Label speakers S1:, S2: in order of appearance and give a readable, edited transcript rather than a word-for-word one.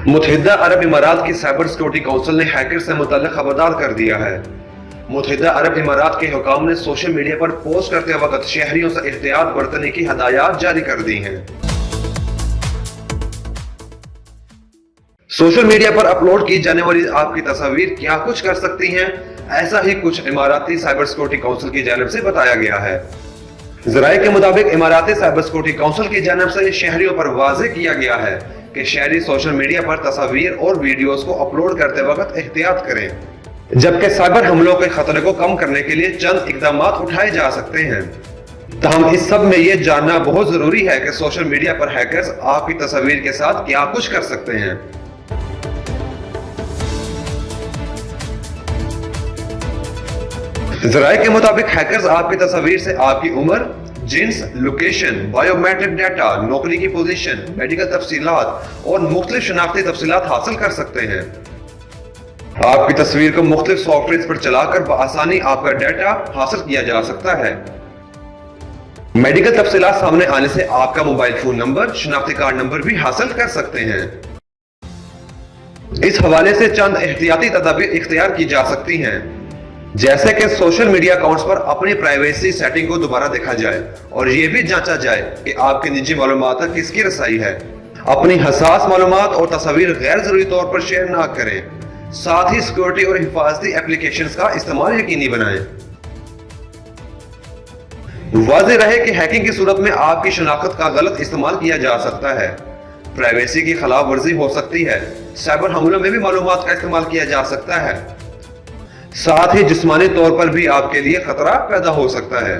S1: متحدہ عرب امارات کی سائبر سیکورٹی کونسل نے ہیکر سے متعلق خبردار کر دیا ہے۔ متحدہ عرب امارات کے حکام نے سوشل میڈیا پر پوسٹ کرتے وقت شہریوں سے احتیاط برتنے کی ہدایات جاری کر دی ہیں۔ سوشل میڈیا پر اپلوڈ کی جانے والی آپ کی تصاویر کیا کچھ کر سکتی ہیں، ایسا ہی کچھ اماراتی سائبر سیکورٹی کونسل کی جانب سے بتایا گیا ہے۔ ذرائع کے مطابق اماراتی سائبر سیکورٹی کونسل کی جانب سے شہریوں پر واضح کیا گیا ہے کہ شہری سوشل میڈیا پر تصاویر اور ویڈیوز کو اپلوڈ کرتے وقت احتیاط کریں، جبکہ سائبر حملوں کے خطرے کو کم کرنے کے لیے چند اقدامات اٹھائے جا سکتے ہیں۔ تاہم اس سب میں یہ جاننا بہت ضروری ہے کہ سوشل میڈیا پر ہیکرز آپ کی تصاویر کے ساتھ کیا کچھ کر سکتے ہیں۔ ذرائع کے مطابق ہیکرز آپ کی تصاویر سے آپ کی عمر، جنس، لوکیشن، بائیو میٹرک ڈیٹا، نوکری کی پوزیشن، میڈیکل تفصیلات اور مختلف شناختی تفصیلات حاصل کر سکتے ہیں۔ آپ کی تصویر کو مختلف سافٹ ویئرز پر چلا کر بآسانی آپ کا ڈیٹا حاصل کیا جا سکتا ہے۔ میڈیکل تفصیلات سامنے آنے سے آپ کا موبائل فون نمبر، شناختی کارڈ نمبر بھی حاصل کر سکتے ہیں۔ اس حوالے سے چند احتیاطی تدابیر اختیار کی جا سکتی ہیں، جیسے کہ سوشل میڈیا اکاؤنٹس پر اپنی پرائیویسی سیٹنگ کو دوبارہ دیکھا جائے اور یہ بھی جانچا جائے کہ آپ کی نجی معلومات تک کس کی رسائی ہے۔ اپنی حساس معلومات اور تصاویر غیر ضروری طور پر شیئر نہ کریں۔ ساتھ ہی سیکورٹی اور حفاظتی اپلیکیشنز کا استعمال یقینی بنائیں۔ واضح رہے کہ ہیکنگ کی صورت میں آپ کی شناخت کا غلط استعمال کیا جا سکتا ہے، پرائیویسی کی خلاف ورزی ہو سکتی ہے، سائبر حملوں میں بھی معلومات کا استعمال کیا جا سکتا ہے، ساتھ ہی جسمانی طور پر بھی آپ کے لیے خطرہ پیدا ہو سکتا ہے۔